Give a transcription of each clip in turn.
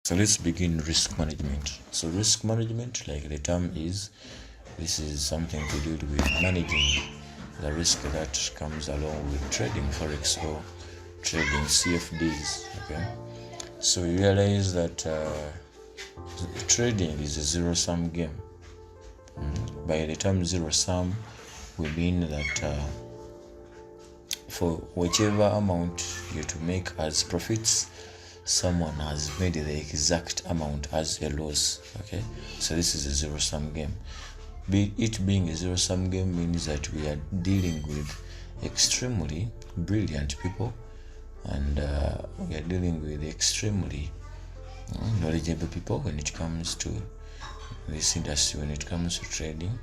So let's begin risk management. So risk management, like the term is, this is something to do with managing the risk that comes along with trading forex or trading CFDs. Okay, so you realize that trading is a zero-sum game. By the term zero-sum, we mean that for whichever amount you're to make as profits, someone has made the exact amount as a loss. Okay, so this is a zero-sum game. It being a zero-sum game means that we are dealing with extremely brilliant people, and we are dealing with extremely knowledgeable people when it comes to this industry, when it comes to trading.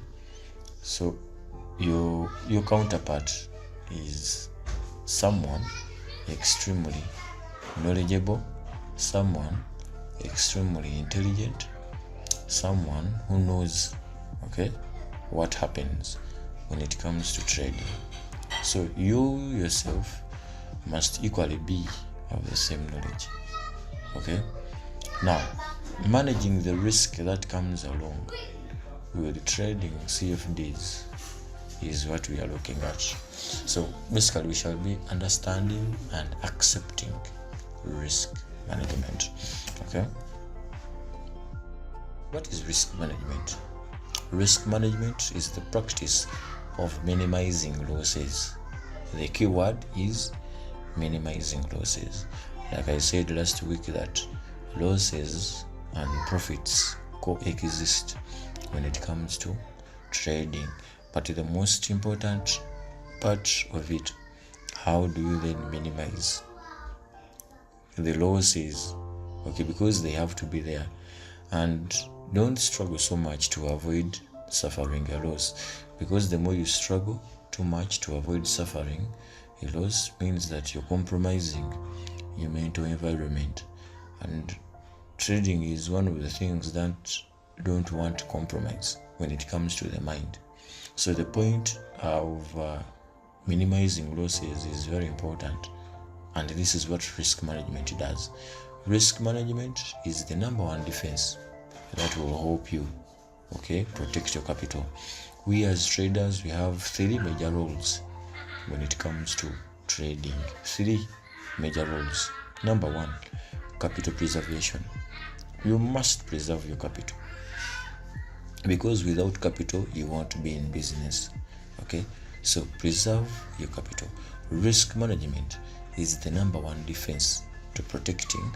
So your counterpart is someone extremely knowledgeable, someone extremely intelligent, someone who knows what happens when it comes to trading. So you yourself must equally be of the same knowledge. Okay, now managing the risk that comes along with trading CFDs is what we are looking at. So basically we shall be understanding and accepting risk management. Okay, what is risk management? Risk management is the practice of minimizing losses. The key word is minimizing losses. Like I said last week, that losses and profits coexist when it comes to trading. But the most important part of it, how do you then minimize the losses? Okay, because they have to be there. And don't struggle so much to avoid suffering a loss, because the more you struggle too much to avoid suffering a loss means that you're compromising your mental environment. And trading is one of the things that don't want to compromise when it comes to the mind. So the point of minimizing losses is very important, and this is what risk management does. Risk management is the number one defense that will help you protect your capital. We as traders, we have three major roles when it comes to trading. Three major roles. Number one, capital preservation. You must preserve your capital, because without capital you won't be in business. Okay, so preserve your capital. Risk management is the number one defense to protecting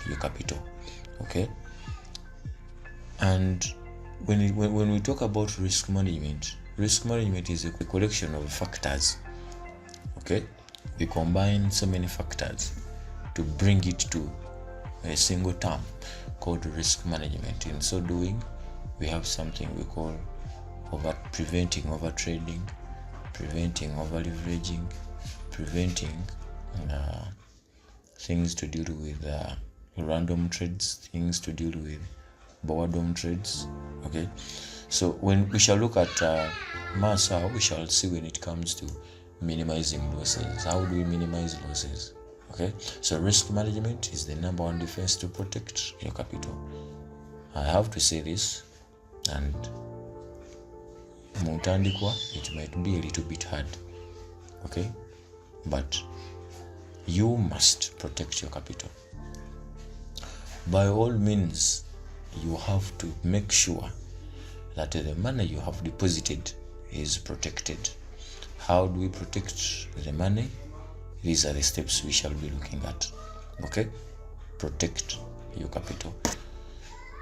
your capital. Okay, and when we talk about risk management is a collection of factors. Okay, we combine so many factors to bring it to a single term called risk management. In so doing, we have something we call preventing over trading, preventing over leveraging, preventing things to deal with random trades, things to deal with boredom trades. Okay, so when we shall look at how we shall see when it comes to minimizing losses. How do we minimize losses? Okay, so risk management is the number one defense to protect your capital. I have to say this, and Mutandikwa, it might be a little bit hard, okay, but you must protect your capital. By all means, you have to make sure that the money you have deposited is protected. How do we protect the money? These are the steps we shall be looking at. Okay, protect your capital.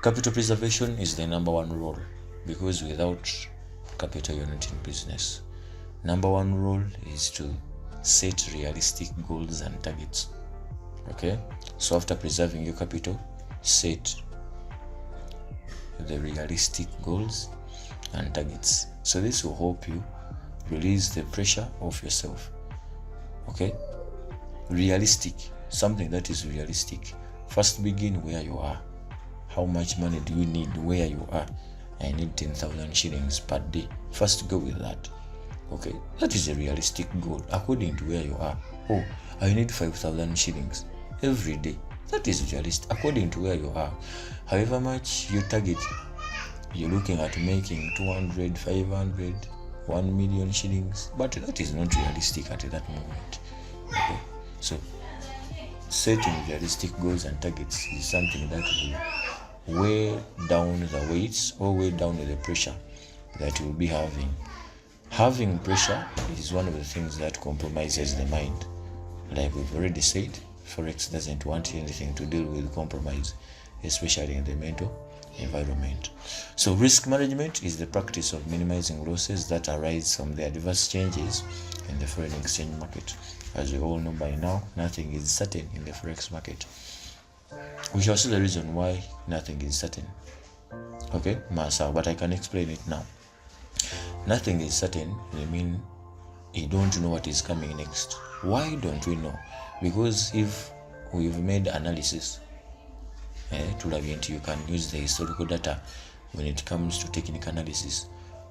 Capital preservation is the number one role, because without capital you're not in business. Number one role is to set realistic goals and targets. Okay, so after preserving your capital, set the realistic goals and targets. So this will help you release the pressure of yourself. Okay, realistic, something that is realistic. First, begin where you are. How much money do you need where you are? I need 10,000 shillings per day. First, go with that. Okay, that is a realistic goal according to where you are. Oh, I need 5,000 shillings every day. That is realistic according to where you are. However much you target, you're looking at making 200, 500, 1 million shillings, but that is not realistic at that moment. Okay, so setting realistic goals and targets is something that will weigh down the weights or weigh down the pressure that you'll be having. Having pressure is one of the things that compromises the mind. Like we've already said, Forex doesn't want anything to deal with compromise, especially in the mental environment. So risk management is the practice of minimizing losses that arise from the adverse changes in the foreign exchange market. As we all know by now, nothing is certain in the Forex market. We shall see the reason why nothing is certain. Okay, but I can explain it now. Nothing is certain. I mean, you don't know what is coming next. Why don't we know? Because if we've made analysis, you can use the historical data when it comes to technical analysis,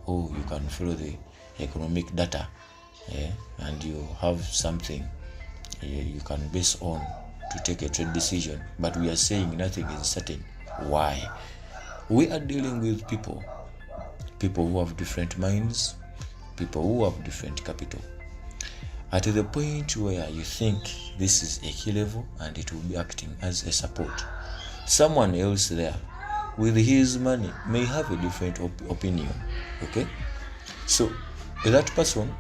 or you can follow the economic data, and you have something you can base on to take a trade decision. But we are saying nothing is certain. Why? We are dealing with people who have different minds, people who have different capital. At the point where you think this is a key level and it will be acting as a support, someone else there with his money may have a different opinion. Okay, so that person,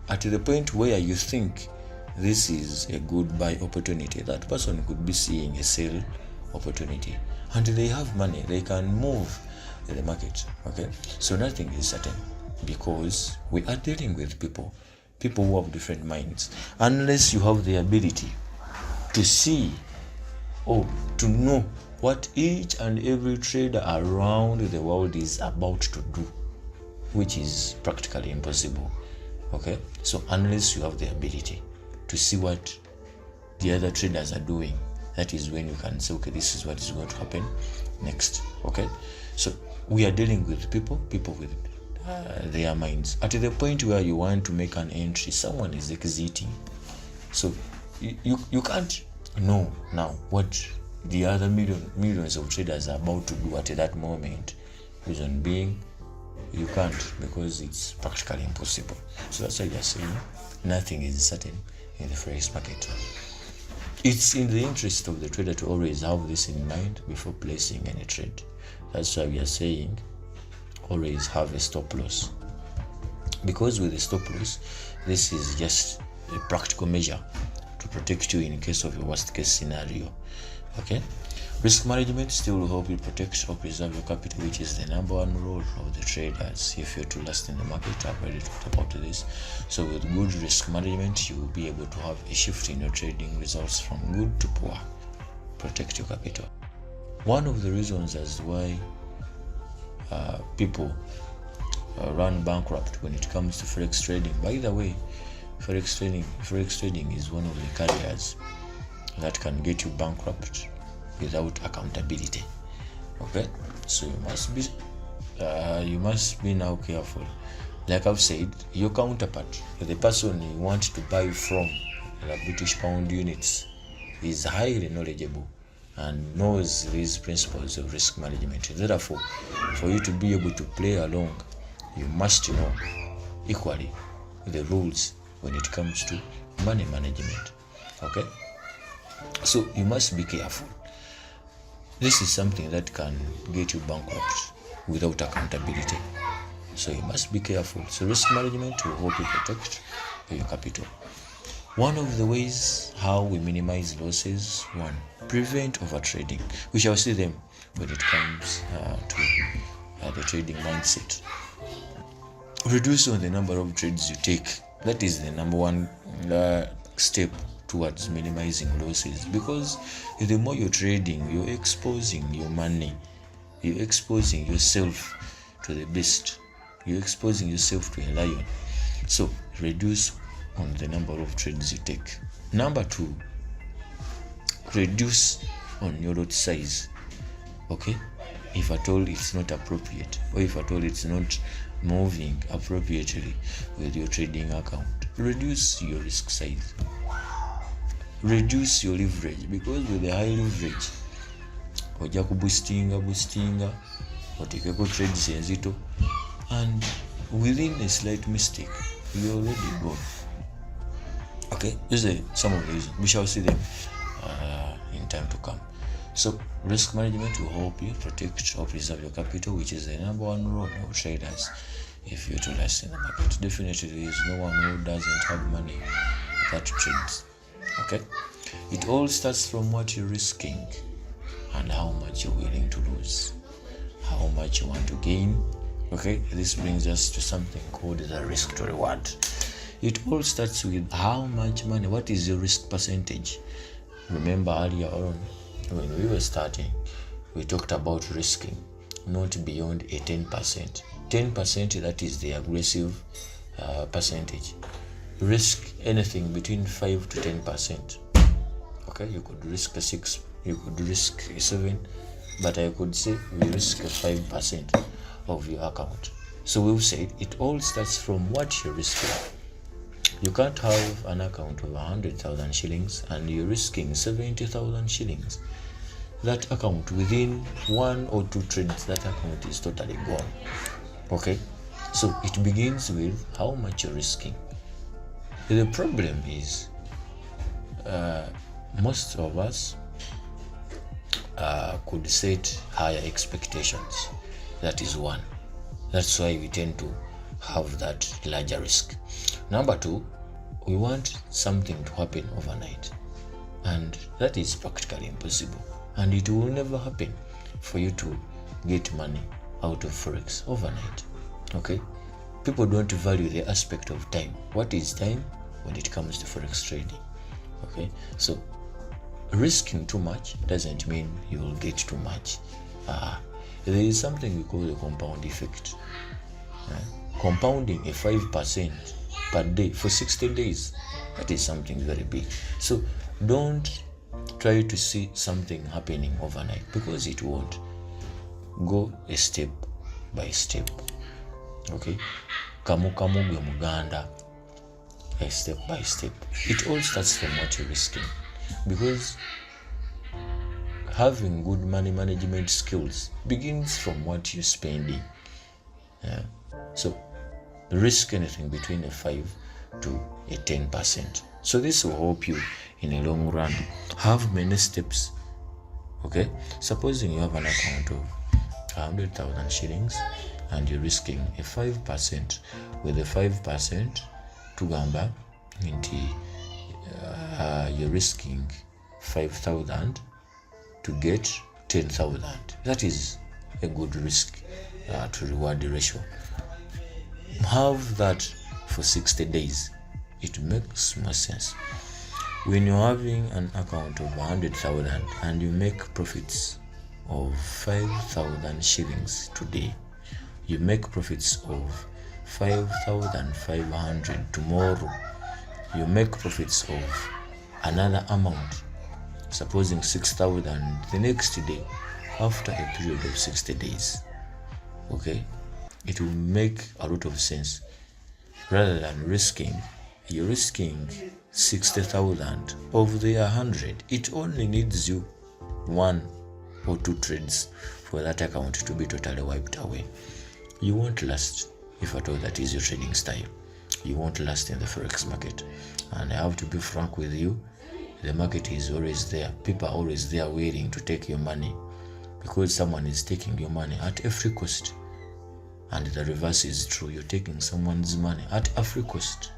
at the point where you think this is a good buy opportunity, that person could be seeing a sell opportunity, and they have money, they can move in the market. Okay, so nothing is certain because we are dealing with people who have different minds. Unless you have the ability to see or to know what each and every trader around the world is about to do, which is practically impossible. Okay, so unless you have the ability to see what the other traders are doing, that is when you can say, okay, this is what is going to happen next. Okay, so we are dealing with people with their minds. At the point where you want to make an entry, someone is exiting, so you can't know now what the other millions of traders are about to do at that moment. Reason being, you can't, because it's practically impossible. So that's why you're saying nothing is certain in the forex market. It's in the interest of the trader to always have this in mind before placing any trade. That's why we are saying always have a stop loss, because with the stop loss, this is just a practical measure to protect you in case of a worst case scenario. Okay, risk management still will help you protect or preserve your capital, which is the number one role of the traders if you're to last in the market. I've already talked about this. So with good risk management, you will be able to have a shift in your trading results from good to poor. Protect your capital. One of the reasons as why people run bankrupt when it comes to forex trading. By the way, forex trading is one of the careers that can get you bankrupt without accountability. Okay, so you must be now careful. Like I've said, your counterpart, the person you want to buy from, the British pound units, is highly knowledgeable and knows these principles of risk management. Therefore, for you to be able to play along, you must know equally the rules when it comes to money management. Okay, so you must be careful. This is something that can get you bankrupt without accountability, so you must be careful. So risk management will help you protect your capital. One of the ways how we minimize losses, one, prevent overtrading. We shall see them when it comes to the trading mindset. Reduce on the number of trades you take. That is the number one step towards minimizing losses, because the more you're trading, you're exposing your money, you're exposing yourself to the beast, you're exposing yourself to a lion. So reduce on the number of trades you take. Number two, reduce on your lot size. Okay, if at all it's not appropriate, or if at all it's not moving appropriately with your trading account, reduce your risk size. reduce your leverage, because with the high leverage ojja kuboostinga otekeko trades enzito, and within a slight mistake you're already gone. Okay, these are some of these. We shall see them in time to come. So risk management will help you protect or preserve your capital, which is the number one role of traders if you're to last in the market. Definitely there is no one who doesn't have money that trades. Okay, it all starts from what you're risking and how much you're willing to lose, how much you want to gain. Okay, this brings us to something called the risk to reward. It all starts with how much money, what is your risk percentage. Remember earlier on when we were starting, we talked about risking not beyond a 10%. 10%, that is the aggressive percentage. Risk anything between 5 to 10%. Okay, you could risk a 6, you could risk a 7, but I could say we risk a 5% of your account. So we've said it all starts from what you're risking. You can't have an account of 100,000 shillings and you're risking 70,000 shillings. That account, within 1 or 2 trades, that account is totally gone. Okay, so it begins with how much you're risking. The problem is most of us could set higher expectations. That is one. That's why we tend to have that larger risk. Number 2, we want something to happen overnight, and that is practically impossible, and it will never happen for you to get money out of forex overnight. Okay, people don't value the aspect of time. What is time when it comes to forex trading? Okay, so risking too much doesn't mean you will get too much. There is something we call the compound effect. Compounding a 5% per day for 60 days, that is something very big. So don't try to see something happening overnight, because it won't. Go a step by step. Okay, kamu gwe muganda, a step by step. It all starts from what you're risking, because having good money management skills begins from what you're spending. So risk anything between a 5 to a 10%. So this will help you in a long run. Have many steps. Okay, supposing you have an account of 100,000 shillings and you're risking a 5%. With a 5% tugamba nti you're risking 5,000 to get 10,000. That is a good risk to reward ratio. Have that for 60 days. It makes more sense. When you're having an account of 100,000 and you make profits of 5,000 shillings today, you make profits of 5,500 tomorrow, you make profits of another amount, supposing 6,000 the next day, after a period of 60 days. Okay, it will make a lot of sense. Rather than you're risking 60,000 of the 100. It only needs you 1 or 2 trades for that account to be totally wiped away. You won't last if at all that is your trading style. You won't last in the forex market. And I have to be frank with you, the market is always there. People are always there waiting to take your money, because someone is taking your money at every cost. And the reverse is true. You're taking someone's money at every cost.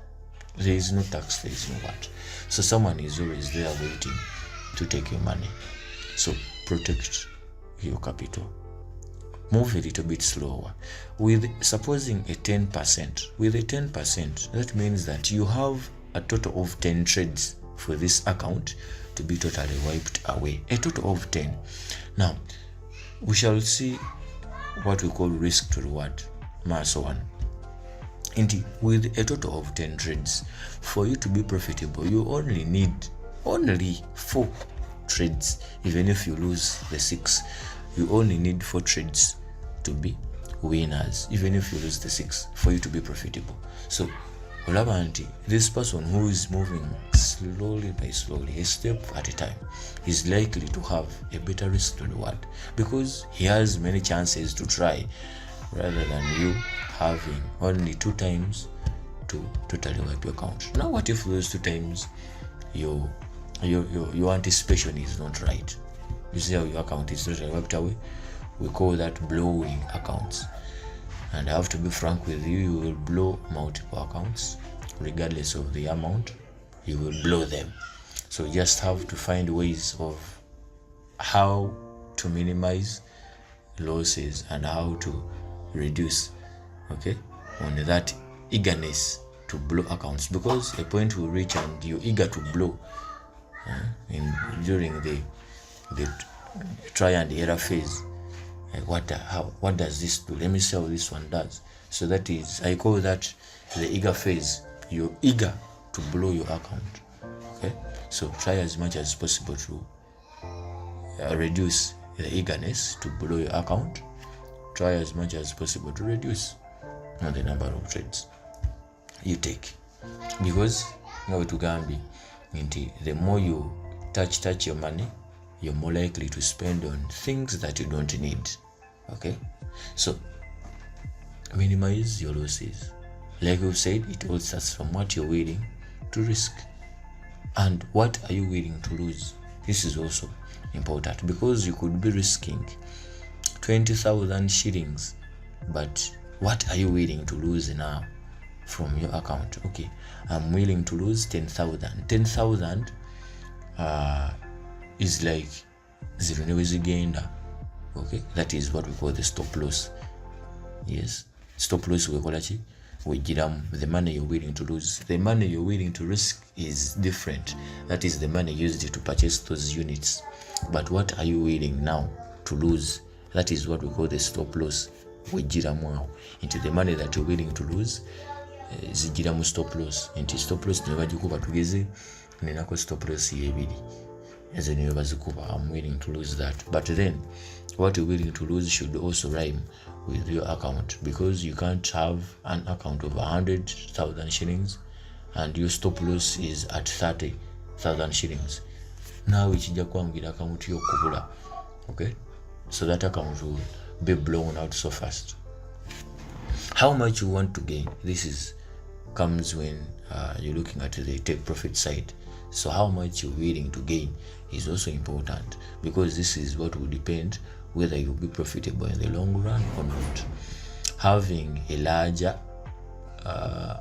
There is no tax, there is no what. So someone is always there waiting to take your money. So protect your capital. Move a little bit slower. With supposing a 10%, with a 10%, that means that you have a total of 10 trades for this account to be totally wiped away. A total of 10. Now, we shall see what we call risk to reward. So on. Indeed, with a total of 10 trades, for you to be profitable, you only need 4 trades. Even if you lose the 6, you only need 4 trades to be winners. Even if you lose the 6, for you to be profitable. So olaba nti this person who is moving slowly by slowly, a step at a time, is likely to have a better risk to reward because he has many chances to try rather than you having only 2 times to totally wipe your account. Now what if those 2 times your anticipation is not right? You see how your account is totally wiped away? We call that blowing accounts. And I have to be frank with you, you will blow multiple accounts regardless of the amount. You will blow them. So you just have to find ways of how to minimize losses and how to reduce, okay, on that eagerness to blow accounts, because a point will reach and you're eager to blow during the try and error phase. What does this do? Let me see how this one does. So that is, I call that the eager phase. You're eager to blow your account. Okay, so try as much as possible to reduce the eagerness to blow your account. Try as much as possible to reduce the number of trades you take, because the more you touch your money, you're more likely to spend on things that you don't need. Okay, so minimize your losses. Like we've said, it all starts from what you're willing to risk and what are you willing to lose. This is also important because you could be risking 20,000 shillings, but what are you willing to lose now from your account? Okay, I'm willing to lose 10,000. 10,000 is like zero gainer. Okay, that is what we call the stop loss. Yes, stop loss we call it. The money you're willing to lose. The money you're willing to risk is different. That is the money used to purchase those units. But what are you willing now to lose? That is what we call the stop loss. Into the money that you're willing to lose, zijiramu stop loss. Into stop loss nebagikuba tugeze nenako stop loss yebiri. As in I'm willing to lose that. But then what you're willing to lose should also rhyme with your account, because you can't have an account of 100,000 shillings and your stop loss is at 30,000 shillings. Now ichija kwangira account yo kubula. Okay, so that account will be blown out so fast. How much you want to gain, this comes when you're looking at the take profit side. So how much you're willing to gain is also important, because this is what will depend whether you'll be profitable in the long run or not. Having a larger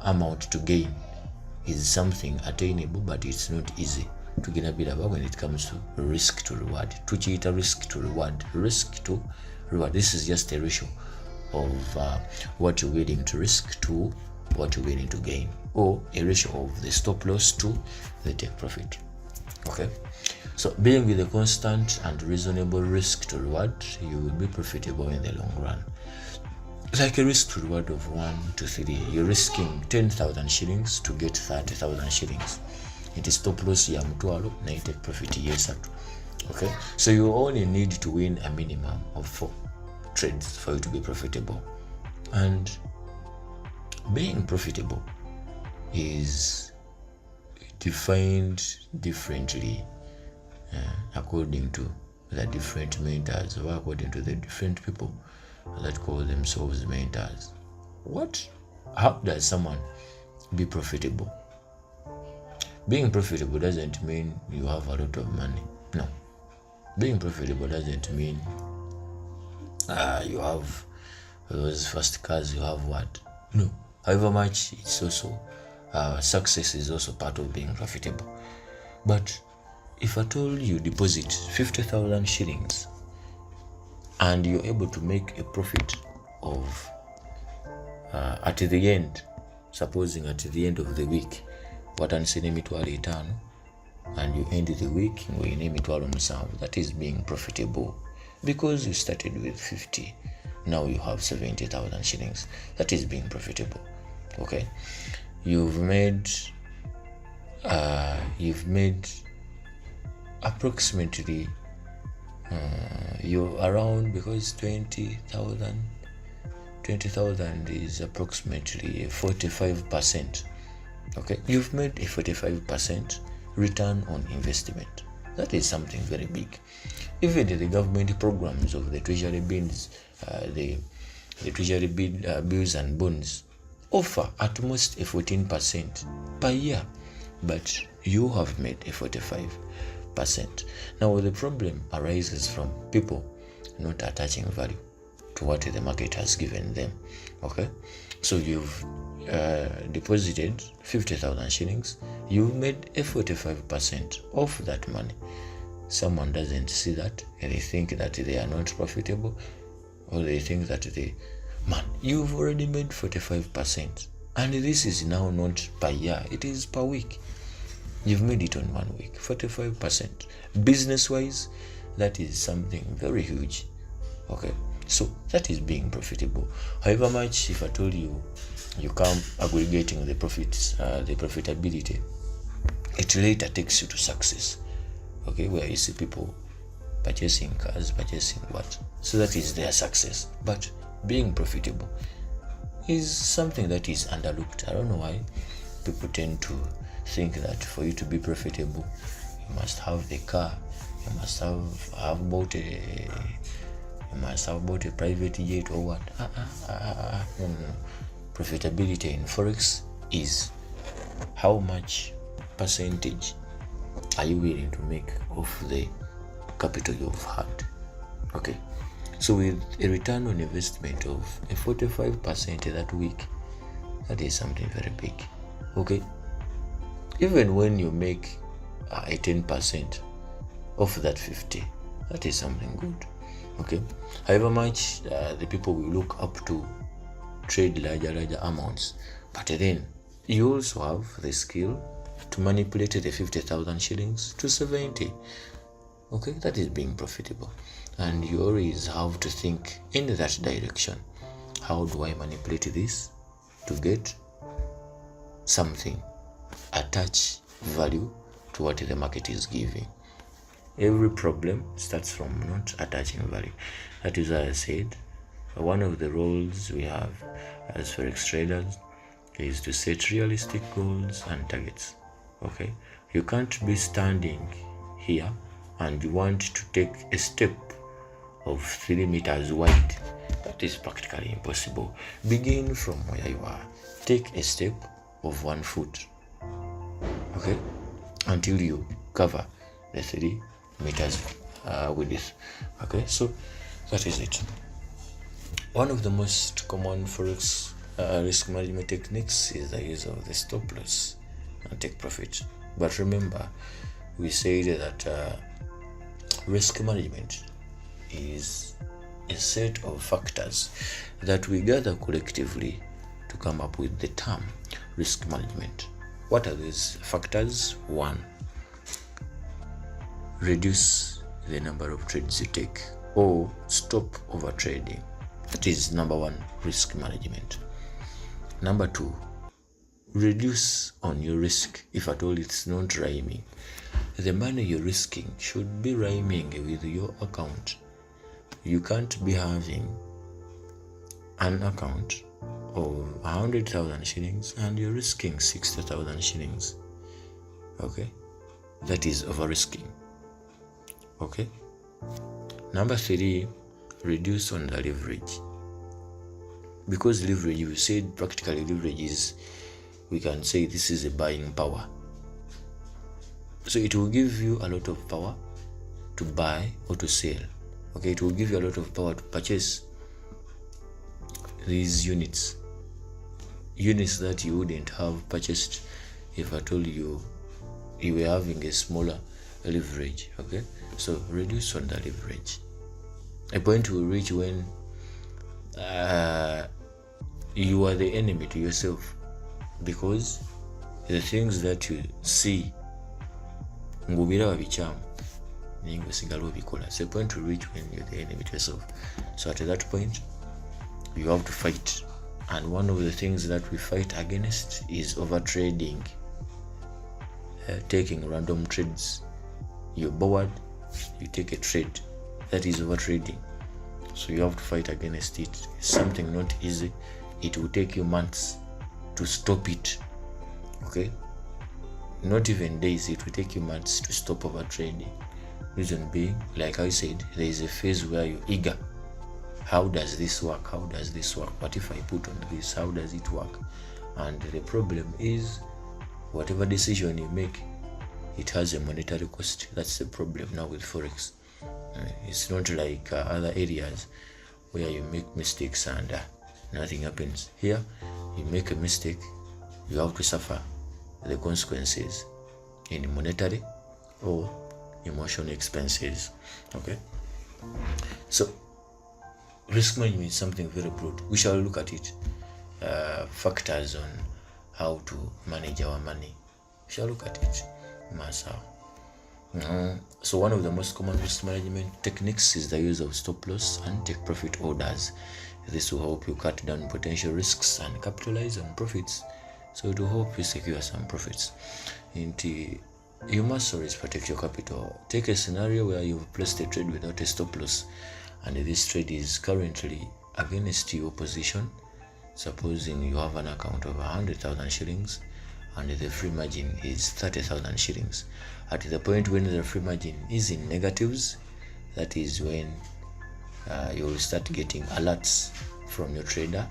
amount to gain is something attainable, but it's not easy to get a bit about when it comes to risk to reward. To cheat a risk to reward. Risk to reward. This is just a ratio of what you're willing to risk to what you're willing to gain, or a ratio of the stop loss to the take profit. Okay, so being with a constant and reasonable risk to reward, you will be profitable in the long run. Like a risk to reward of 1 to 3, you're risking 10,000 shillings to get 30,000 shillings. It is stop loss ya mtwalo na take profit yesatu. Okay, so you only need to win a minimum of 4 trades for you to be profitable. And being profitable is defined differently according to the different mentors, or according to the different people that call themselves mentors. How does someone be profitable? Being profitable doesn't mean you have a lot of money. No. Being profitable doesn't mean you have those fast cars, you have what? No. However much, it's also success is also part of being profitable. But if at all you deposit 50,000 shillings and you're able to make a profit of at the end, supposing at the end of the week, watanisene emitwalo 5, and you end the week with emitwalo 7, that is being profitable, because you started with 50, now you have 70,000 shillings. That is being profitable. Okay, you've made approximately you're around, because 20,000 is approximately 45% Okay, you've made a 45% return on investment. That is something very big. Even the government programs of the treasury bills, the treasury bills and bonds offer at most a 14% per year, but you have made a 45%. Now the problem arises from people not attaching value to what the market has given them. Okay, so you've deposited 50,000 shillings, you've made a 45% of that money. Someone doesn't see that and they think that they are not profitable, or they think that you've already made 45%, and this is now not per year, it is per week. You've made it on 1 week, 45%. Business wise, that is something very huge. Okay, so that is being profitable. However much, if I told you come aggregating the profits, the profitability, it later takes you to success. Okay, where you see people purchasing cars, purchasing what, so that is their success. But being profitable is something that is underlooked. I don't know why people tend to think that for you to be profitable, you must have the car, you must have bought a private jet or what. No. Profitability in forex is how much percentage are you willing to make of the capital you've had. Okay, so with a return on investment of a 45% that week, that is something very big. Okay, even when you make a 10% of that 50, that is something good. Okay, however much the people will look up to trade larger amounts, but then you also have the skill to manipulate the 50,000 shillings to 70. Okay, that is being profitable, and you always have to think in that direction. How do I manipulate this to get something, attach value to what the market is giving? Every problem starts from not attaching value. That is why I said one of the roles we have as forex traders is to set realistic goals and targets. Okay, you can't be standing here and you want to take a step of 3 meters wide. That is practically impossible. Begin from where you are. Take a step of 1 foot, okay, until you cover the 3 meters width. Okay, so that is it. One of the most common forex risk management techniques is the use of the stop loss and take profit. But remember, we said that risk management is a set of factors that we gather collectively to come up with the term risk management. What are these factors? 1, reduce the number of trades you take or stop over trading. That is number 1, risk management. Number 2, reduce on your risk. If at all it's not rhyming, the money you're risking should be rhyming with your account. You can't be having an account of 100,000 shillings and you're risking 60,000 shillings. Okay, that is over risking. Okay, number 3, reduce on the leverage. Because leverage, we said practically leverage is, we can say this is a buying power. So it will give you a lot of power to buy or to sell. Okay, it will give you a lot of power to purchase these units that you wouldn't have purchased if I told you were having a smaller leverage. Okay, so reduce on the leverage. A point will reach when you are the enemy to yourself, because the things that you see ngubira bichamu ningo sigalo bikola. So a point will reach when you're the enemy to yourself. So at that point you have to fight, and one of the things that we fight against is over trading, taking random trades. You're bored, you take a trade, that is over trading. So you have to fight against it. It's something not easy. It will take you months to stop it. Okay, not even days, it will take you months to stop overtrading. Reason being, like I said, there is a phase where you're eager. How does this work? How does this work? What if I put on this? How does it work? And the problem is, whatever decision you make, it has a monetary cost. That's the problem now with Forex. It's not like other areas where you make mistakes and nothing happens. Here, you make a mistake, you have to suffer the consequences in monetary or emotional expenses. Okay, so risk management is something very broad. We shall look at it. Factors on how to manage our money. We shall look at it. So one of the most common risk management techniques is the use of stop loss and take profit orders. This will help you cut down potential risks and capitalize on profits. So it will help you secure some profits. You must always protect your capital. Take a scenario where you've placed a trade without a stop loss, and this trade is currently against your position. Supposing you have an account of 100,000 shillings and the free margin is 30,000 shillings. At the point when the free margin is in negatives, that is when you will start getting alerts from your trader,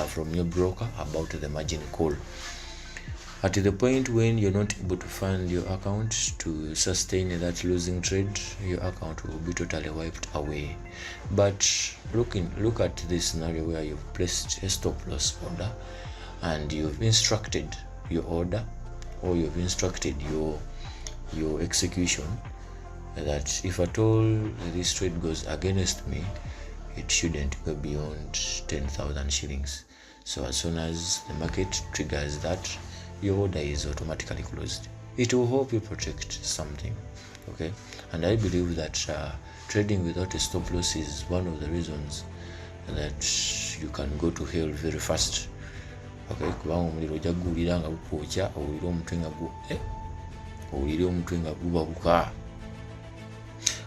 from your broker about the margin call. At the point when you're not able to fund your account to sustain that losing trade, your account will be totally wiped away. But look at this scenario where you've placed a stop loss order and you've instructed your order, or you've instructed your execution that if at all this trade goes against me, it shouldn't go beyond 10,000 shillings. So as soon as the market triggers that, your order is automatically closed. It will help you protect something. Okay, and I believe that trading without a stop loss is one of the reasons that you can go to hell very fast. Okay, kubanga omuliro ojja guwulira nga gukwokya, owulire omutwe nga gubabuka.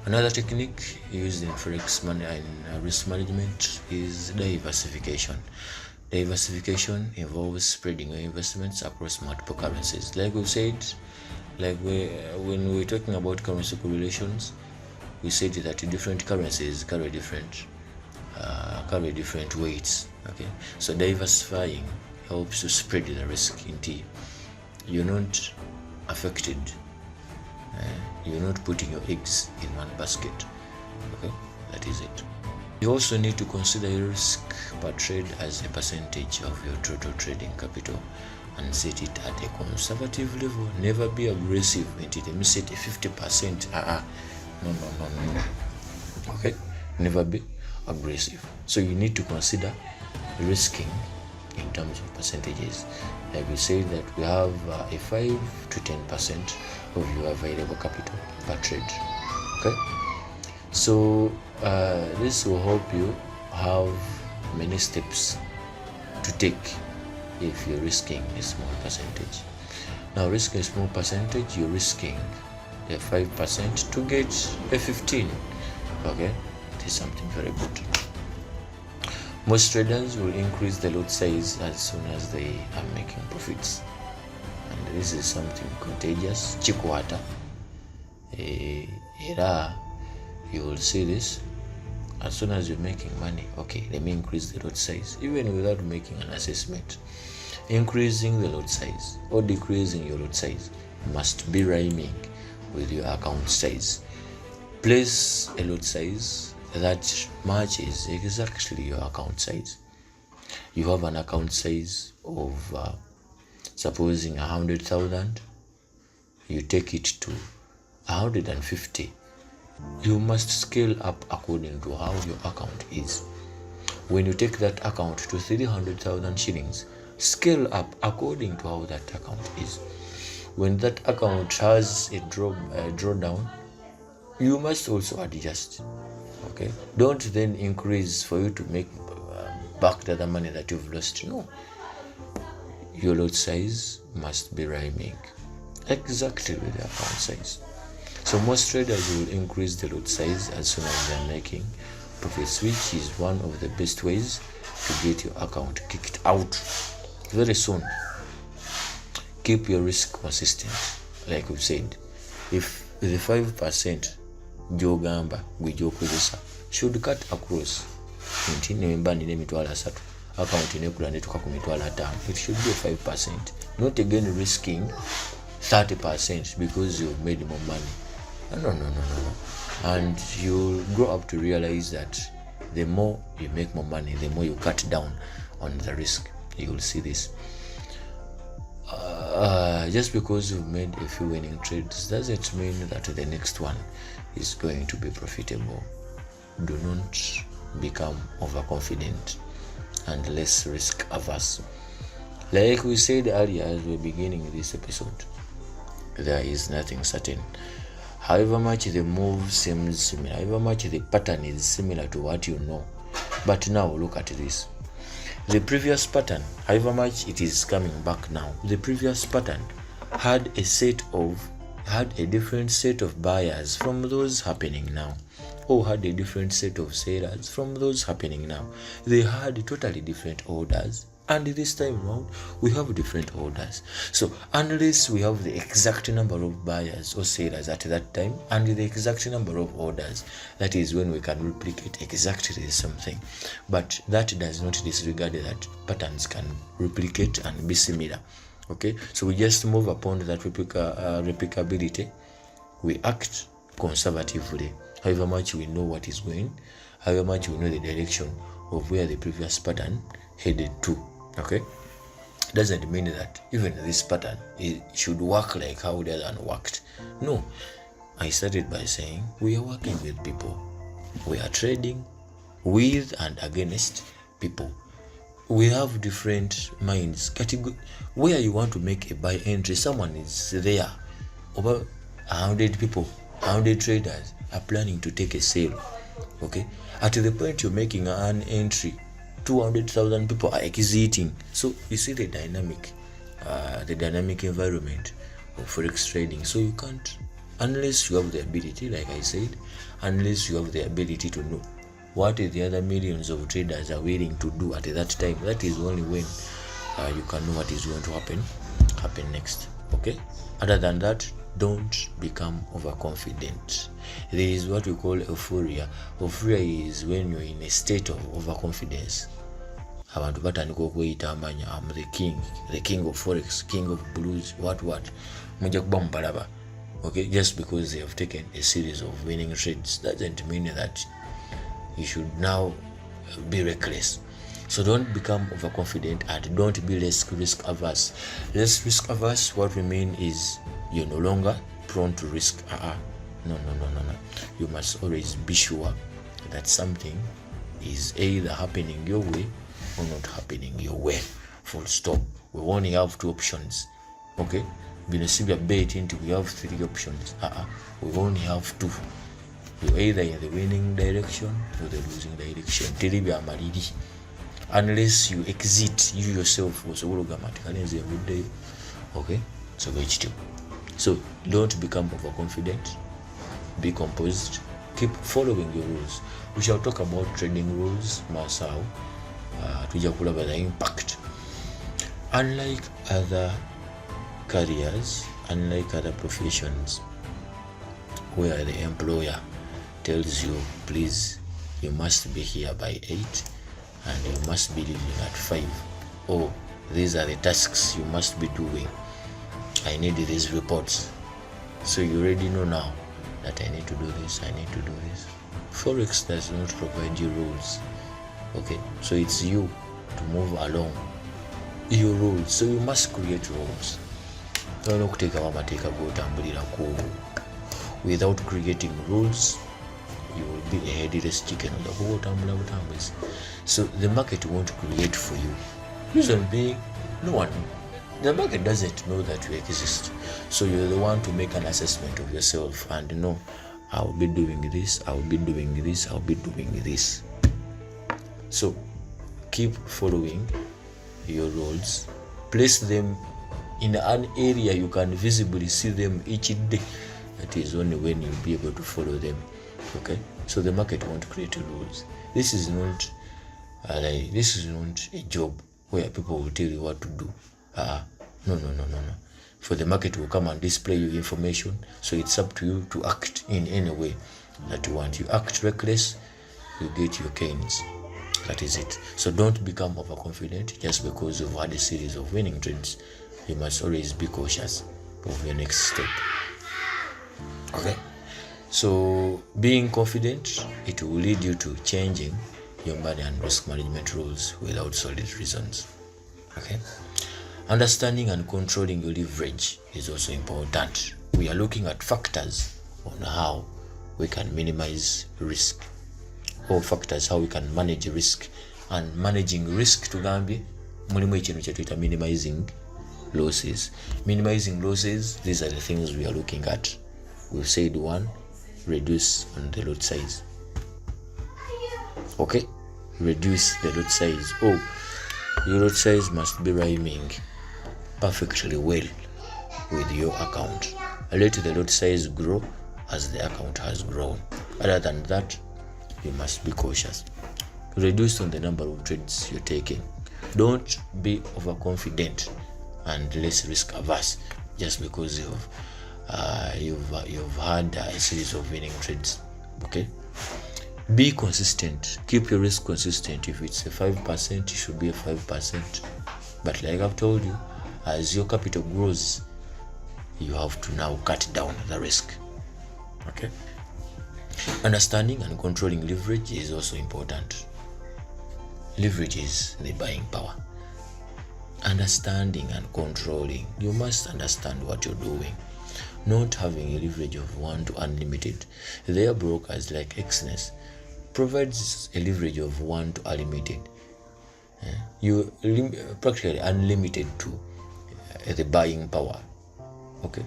Another technique used in forex money and risk management is diversification. Diversification involves spreading your investments across multiple currencies. Like we said, when we're talking about currency correlations, we said that different currencies carry different weights. Okay, so diversifying helps to spread the risk until you're not affected. You're not putting your eggs in one basket. Okay, that is it. You also need to consider your risk per trade as a percentage of your total trading capital and set it at a conservative level. Never be aggressive. Let me set a 50%. No. Okay, never be aggressive. So you need to consider risking in terms of percentages. Like we say that we have a 5 to 10% of your available capital per trade. Okay, so this will help you have many steps to take if you're risking a small percentage. Now, risking a small percentage, you're risking a 5% to get a 15. Okay, it is something very good. Most traders will increase the lot size as soon as they are making profits, and this is something contagious. Chikwata era, you will see this as soon as you're making money. Okay, let me increase the lot size, even without making an assessment. Increasing the lot size or decreasing your lot size must be rhyming with your account size. Place a lot size that matches exactly your account size. You have an account size of supposing 100,000, you take it to 150. You must scale up according to how your account is. When you take that account to 300,000 shillings, scale up according to how that account is. When that account has a drawdown, you must also adjust. Okay, don't then increase for you to make back the other money that you've lost. No, your lot size must be rhyming exactly with the account size. So most traders will increase the lot size as soon as they are making profits, which is one of the best ways to get your account kicked out very soon. keep your risk consistent. Like we said, if the 5% gyogamba gwe gyokozesa should cut across nti nemba nina emitwalo 3 account nekula netuka ku mitwalo 5, it should be 5%, not again risking 30% because you've made more money. No. And you'll grow up to realize that the more you make more money, the more you cut down on the risk. You will see this. Just because you've made a few winning trades doesn't mean that the next one is going to be profitable. Do not become overconfident and less risk averse. Like we said earlier as we're beginning this episode, there is nothing certain. However much the move seems similar, however much the pattern is similar to what you know. But now look at this. The previous pattern, however much it is coming back now, the previous pattern had a different set of buyers from those happening now, or had a different set of sellers from those happening now. They had totally different orders, and this time around we have different orders. So unless we have the exact number of buyers or sellers at that time and the exact number of orders, that is when we can replicate exactly something. But that does not disregard that patterns can replicate and be similar. Okay, so we just move upon that replicability. We act conservatively, however much we know what is going, however much we know the direction of where the previous pattern headed to. Okay, doesn't mean that even this pattern should work like how the other one worked. No, I started by saying we are working with people. We are trading with and against people. We have different minds. Where you want to make a buy entry, someone is there. Over 100 people, 100 traders are planning to take a sale. Okay, at the point you're making an entry, 200,000 people are exiting. So you see the dynamic environment of forex trading. So you can't, unless you have the ability, like I said, unless you have the ability to know what the other millions of traders are willing to do at that time. That is only when you can know what is going to happen next. Okay, other than that, don't become overconfident. There is what we call euphoria. Euphoria is when you're in a state of overconfidence. Abantu batandika okweyita amanya, I'm the king of forex, king of blues, what mujja kuba mupalaba. Okay, just because they have taken a series of winning trades doesn't mean that you should now be reckless. So don't become overconfident and don't be less risk averse. Less risk averse, what we mean is you're no longer prone to risk. No. You must always be sure that something is either happening your way or not happening your way. Full stop. We only have 2 options. Okay? We have 3 options. We only have 2. You're either in the winning direction or the losing direction. Unless you exit, you yourself was okay? So don't become overconfident. Be composed. Keep following your rules. We shall talk about trading rules, Masao. Tuja kulaba the impact. Unlike other careers, unlike other professions, where the employer tells you, please, you must be here by 8 and you must be leaving at 5. Oh, these are the tasks you must be doing. I need these reports. So you already know now that I need to do this, I need to do this. Forex does not provide you rules. Okay, so it's you to move along your rules. So you must create rules. Without creating rules, you will be a headless chicken. So the market won't create for you. Reason being, the market doesn't know that you exist. So you're the one to make an assessment of yourself and know, I'll be doing this, I'll be doing this, I'll be doing this. So keep following your rules. Place them in an area you can visibly see them each day. That is only when you'll be able to follow them. Okay, so the market won't create rules. This is not a job where people will tell you what to do. No. for the market will come and display you information. So it's up to you to act in any way that you want. You act reckless, you get your gains. That is it. So don't become overconfident just because you've had a series of winning trades. You must always be cautious of your next step. Okay, so being confident, it will lead you to changing your money and risk management rules without solid reasons. Okay, understanding and controlling your leverage is also important. We are looking at factors on how we can minimize risk, or factors how we can manage risk. And managing risk to gambi mulimu ekintu kyetuita minimizing losses. Minimizing losses, these are the things we are looking at. We've said 1, reduce on the lot size. Okay, reduce the lot size. Oh, your lot size must be rhyming perfectly well with your account. Let the lot size grow as the account has grown. Other than that, you must be cautious. Reduce on the number of trades you're taking. Don't be overconfident and less risk averse just because you've had a series of winning trades. Okay, be consistent. Keep your risk consistent. If it's a 5%, it should be a 5%. But like I've told you, as your capital grows, you have to now cut down the risk. Okay, understanding and controlling leverage is also important. Leverage is the buying power. Understanding and controlling, you must understand what you're doing. Not having a leverage of 1 to unlimited. Their brokers like Xness provides a leverage of 1 to unlimited. You practically unlimited to the buying power. Okay,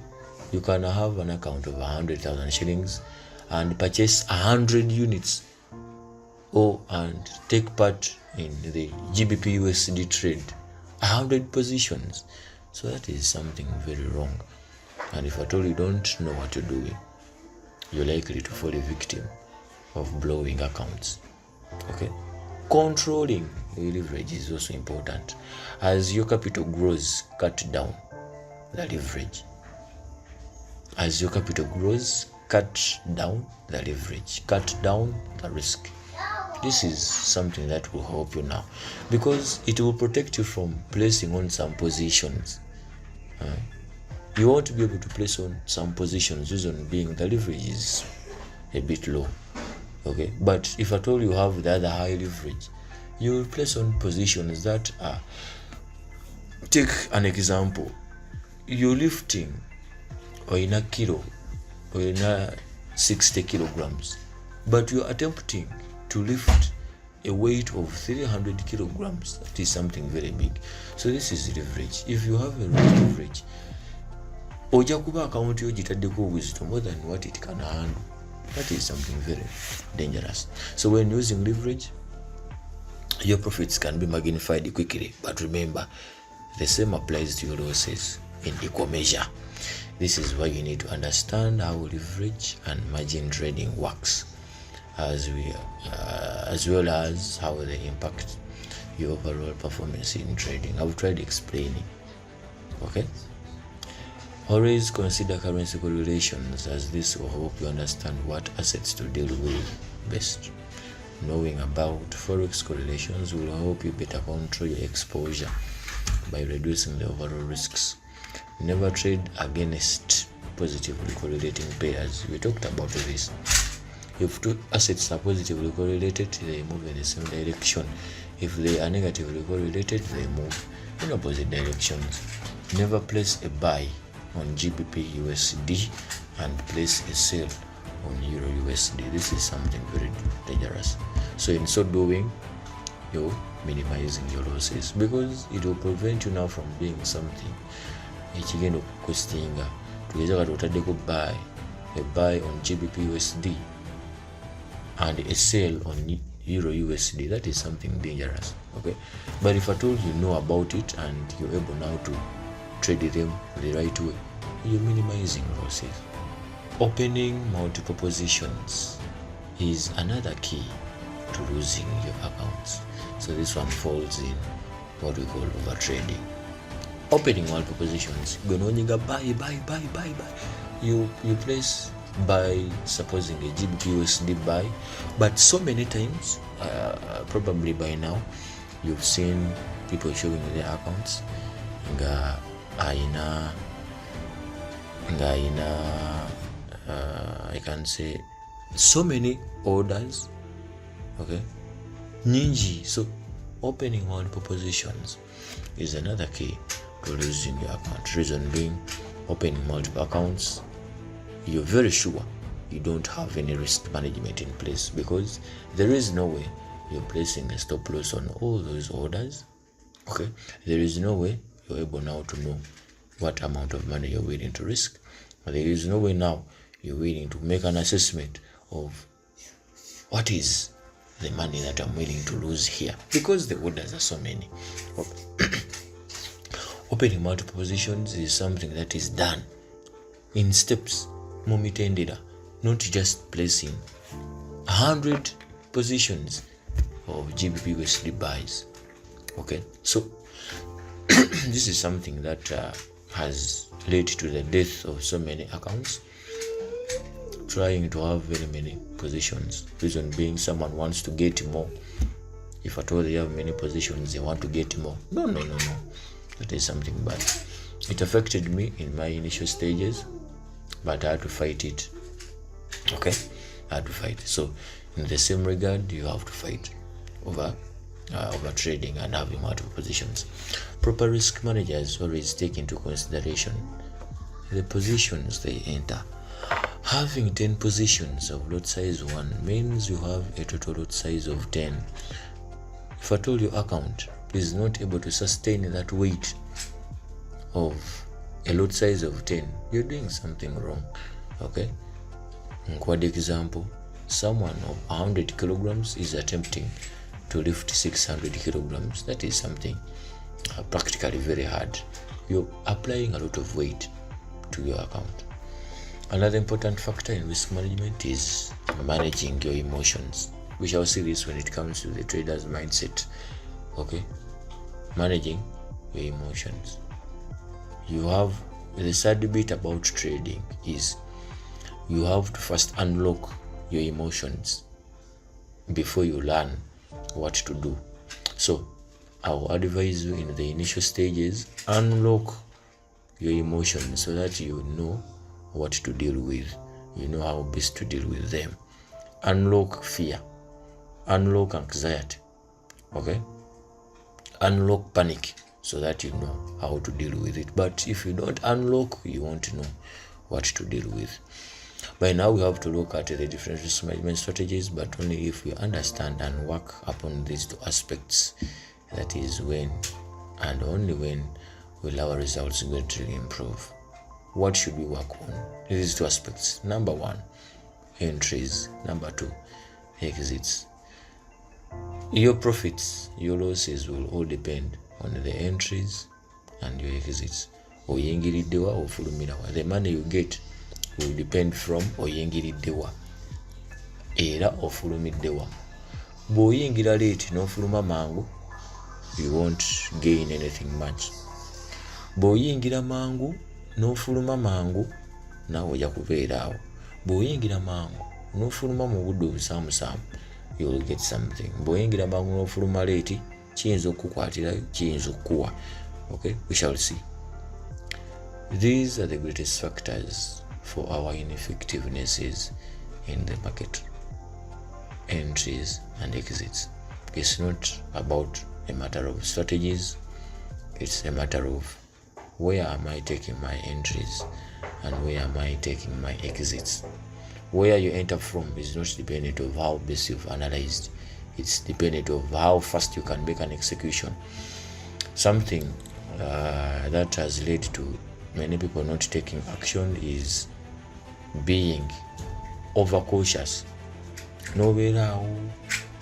you can have an account of 100,000 shillings and purchase 100 units, and take part in the GBP USD trade, 100 positions. So that is something very wrong. And if at all you don't know what you're doing, you're likely to fall a victim of blowing accounts. Okay, controlling your leverage is also important. As your capital grows, cut down the leverage. As your capital grows, cut down the leverage, cut down the risk. This is something that will help you now, because it will protect you from placing on some positions. You won't be able to place on some positions, reason being the leverage is a bit low. Okay, but if at all you have the other high leverage, you will place on positions that are, take an example, you're lifting or in a kilo or in a 60 kilograms, but you're attempting to lift a weight of 300 kilograms. That is something very big. So this is leverage. If you have a leverage, oja kuba account yo gitaddeko wisdom more than what it can handle. That is something very dangerous. So when using leverage, your profits can be magnified quickly, but remember, the same applies to your losses in equal measure. This is why you need to understand how leverage and margin trading works, as well as how they impact your overall performance in trading. I've tried explaining. Okay, always consider currency correlations, as this will help you understand what assets to deal with best. Knowing about forex correlations will help you better control your exposure by reducing the overall risks. Never trade against positively correlating pairs. We talked about this. If two assets are positively correlated, they move in the same direction. If they are negatively correlated, they move in opposite directions. Never place a buy on GBP USD and place a sell on Euro USD. This is something very dangerous. So in so doing, you're minimizing your losses, because it will prevent you now from being something ekigenda okukustinga. Tugeza kati otaddeko a buy on GBP USD and a sell on Euro USD. That is something dangerous. Okay, but if at all you know about it and you're able now to trade them the right way, you're minimizing losses. Opening multiple positions is another key to losing your accounts. So this one falls in what we call overtrading. opening multiple positions, buy. You place buy, supposing a GBP USD buy, but so many times, probably by now, you've seen people showing their accounts nga aina I can say so many orders, okay, nyingi. So opening multiple positions is another key to losing your account. Reason being, opening multiple accounts, you're very sure you don't have any risk management in place, because there is no way you're placing a stop loss on all those orders. Okay, there is no way you're able now to know what amount of money you're willing to risk. There is no way now you're willing to make an assessment of what is the money that I'm willing to lose here, because the orders are so many. Opening multiple positions is something that is done in steps, mumitendera, not just placing 100 positions of GBP USD buys. Okay, so this is something that has led to the death of so many accounts, trying to have very many positions. Reason being, someone wants to get more. If at all they have many positions, they want to get more. No. That is something bad. It affected me in my initial stages, but I had to fight it. Okay, I had to fight. So in the same regard, you have to fight over trading and having multiple positions. Proper risk managers always take into consideration the positions they enter. Having 10 positions of lot size 1 means you have a total lot size of 10. If at all your account is not able to sustain that weight of a lot size of 10, you're doing something wrong. Okay, for example, someone of 100 kilograms is attempting to lift 600 kilograms. That is something practically very hard. You're applying a lot of weight to your account. Another important factor in risk management is managing your emotions. We shall see this when it comes to the trader's mindset. Okay, managing your emotions. You have the sad bit about trading is you have to first unlock your emotions before you learn what to do. So I will advise you in the initial stages, unlock your emotions so that you know what to deal with, you know how best to deal with them. Unlock fear, unlock anxiety, okay, unlock panic, so that you know how to deal with it. But if you don't unlock, you won't know what to deal with. By now we have to look at the different risk management strategies, but only if we understand and work upon these two aspects, that is when and only when will our results greatly improve. What should we work on? These two aspects. Number 1, entries. Number 2, exits. Your profits, your losses will all depend on the entries and your exits. Oyingiridewa ofulumirawa. The money you get will depend from oyingiridewa era ofulumiddewa. Bw'oyingira late n'ofuluma mangu, you won't gain anything much. Bw'oyingira mangu n'ofuluma mangu, naawe ojja kubeera awo. Bw'oyingira mangu n'ofuluma mu budde obusaamusaamu, you will get something. Bw'oyingira mangu n'ofuluma late, kiyinza okukukwatirayo, kiyinza okukuwa. Okay, we shall see. These are the greatest factors for our ineffectivenesses in the market. Entries and exits. It's not about a matter of strategies, it's a matter of where am I taking my entries and where am I taking my exits. Where you enter from is not dependent of how best you've analyzed, it's dependent of how fast you can make an execution. Something that has led to many people not taking action is being overcautious. Nowhere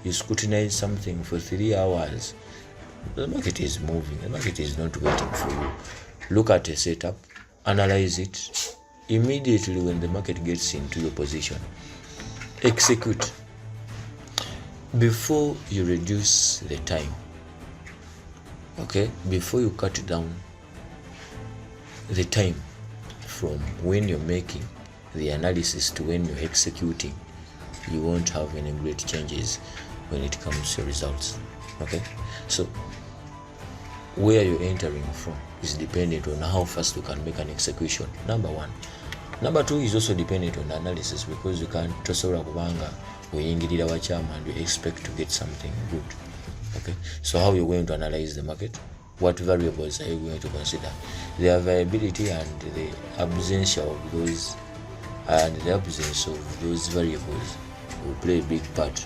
you scrutinize something for 3 hours. The market is moving, the market is not waiting for you. Look at a setup, analyze it. Immediately when the market gets into your position, execute. Before you reduce the time, okay, before you cut down the time from when you're making the analysis to when you're executing, you won't have any great changes when it comes to results. Okay, so where you're entering from is dependent on how fast you can make an execution, number one. Number two is also dependent on the analysis, because you can't tosobola kubanga oyingirira wachama and you expect to get something good. Okay, so how you're going to analyze the market, what variables are you going to consider? The variability and the absence of those variables will play a big part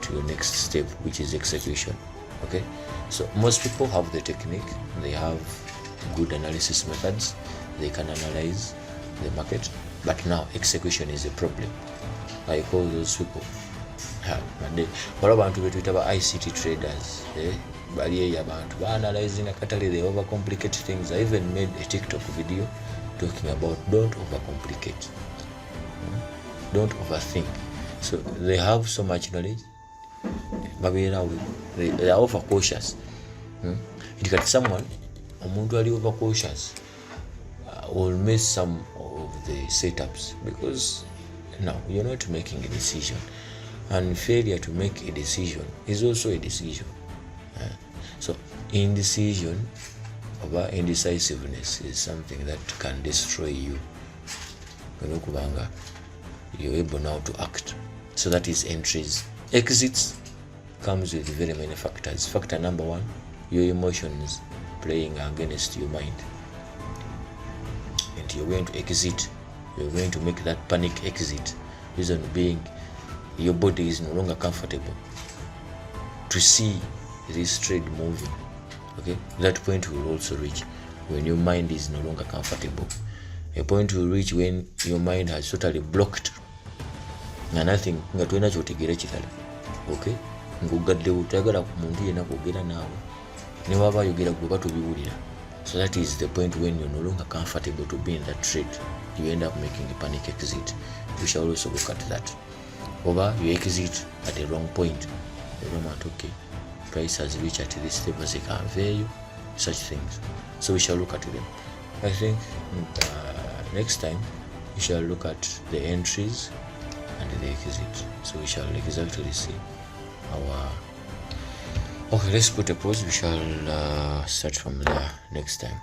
to your next step, which is execution. Okay, so most people have the technique, they have good analysis methods, they can analyze the market, but now execution is a problem. I call those people abantu betuyita ba ICT traders, bali eyo abantu ba-analyzing akatale, they overcomplicate things. I even made a TikTok video talking about don't overcomplicate, don't overthink. So they have so much knowledge, they are overcautious. It got someone, omuntu ali overcautious will miss some of the setups, because now you're not making a decision, and failure to make a decision is also a decision. So indecision or indecisiveness is something that can destroy you. You're able now to act. So that is entries. Exits comes with very many factors. Factor number one, your emotions playing against your mind, and you're going to exit. You're going to make that panic exit. Reason being, your body is no longer comfortable to see this trade moving. Okay, that point will also reach when your mind is no longer comfortable. A point will reach when your mind has totally blocked nga nothing, nga twena kyotegera kirala. Okay, ngugaddewo tayagala ku muntu yenna kwogera naawe, ne waba ayogera gwe batubiwulira. So that is the point when you're no longer comfortable to be in that trade. You end up making a panic exit. We shall also look at that. Or you exit at the wrong point. The moment, okay, price has reached at this level, they can value, such things. So we shall look at them. I think next time we shall look at the entries and the exit. So we shall exactly see our... Okay, let's put a pause. We shall start from there next time.